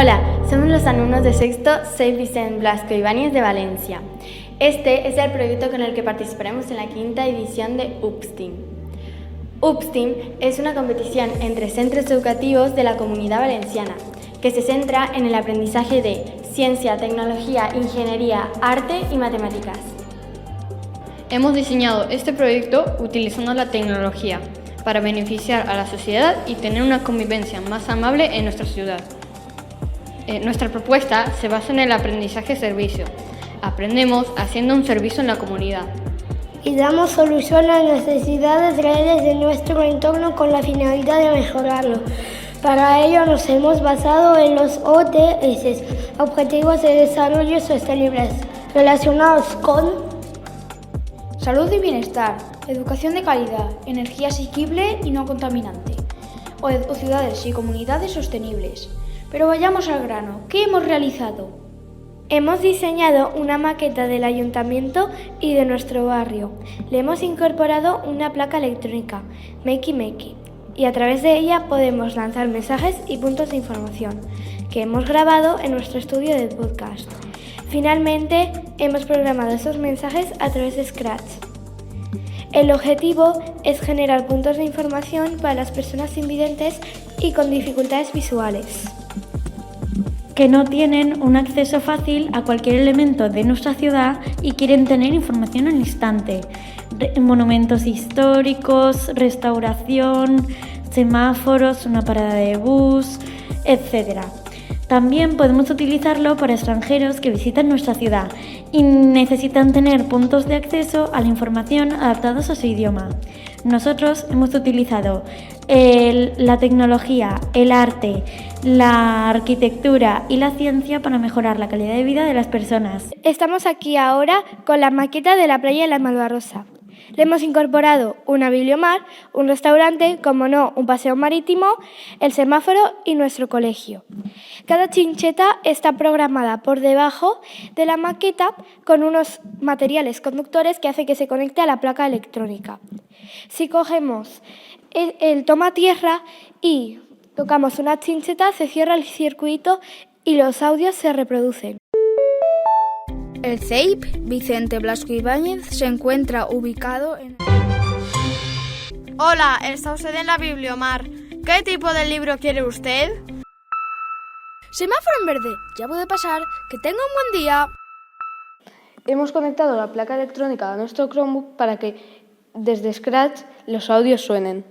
Hola, somos los alumnos de sexto Sei Vicent Blasco Ibáñez de Valencia. Este es el proyecto con el que participaremos en la quinta edición de UPSTEAM. UPSTEAM es una competición entre centros educativos de la Comunidad Valenciana que se centra en el aprendizaje de ciencia, tecnología, ingeniería, arte y matemáticas. Hemos diseñado este proyecto utilizando la tecnología para beneficiar a la sociedad y tener una convivencia más amable en nuestra ciudad. Nuestra propuesta se basa en el aprendizaje-servicio. Aprendemos haciendo un servicio en la comunidad. Y damos solución a las necesidades reales de nuestro entorno con la finalidad de mejorarlo. Para ello nos hemos basado en los ODS, Objetivos de Desarrollo Sostenibles, relacionados con salud y bienestar, educación de calidad, energía asequible y no contaminante, o ciudades y comunidades sostenibles. Pero vayamos al grano, ¿qué hemos realizado? Hemos diseñado una maqueta del ayuntamiento y de nuestro barrio. Le hemos incorporado una placa electrónica, Makey, y a través de ella podemos lanzar mensajes y puntos de información que hemos grabado en nuestro estudio de podcast. Finalmente, hemos programado esos mensajes a través de Scratch. El objetivo es generar puntos de información para las personas invidentes y con dificultades visuales, que no tienen un acceso fácil a cualquier elemento de nuestra ciudad y quieren tener información al instante. Monumentos históricos, restauración, semáforos, una parada de bus, etc. También podemos utilizarlo para extranjeros que visitan nuestra ciudad y necesitan tener puntos de acceso a la información adaptados a su idioma. Nosotros hemos utilizado la tecnología, el arte, la arquitectura y la ciencia para mejorar la calidad de vida de las personas. Estamos aquí ahora con la maqueta de la playa de la Malvarrosa. Le hemos incorporado una bibliomar, un restaurante, como no, un paseo marítimo, el semáforo y nuestro colegio. Cada chincheta está programada por debajo de la maqueta con unos materiales conductores que hacen que se conecte a la placa electrónica. Si cogemos el toma tierra y tocamos una chincheta, se cierra el circuito y los audios se reproducen. El CEIP Vicente Blasco Ibáñez se encuentra ubicado en... Hola, ¿está usted en la bibliomar? ¿Qué tipo de libro quiere usted? Semáforo en verde, ya puede pasar, que tenga un buen día. Hemos conectado la placa electrónica a nuestro Chromebook para que desde Scratch los audios suenen.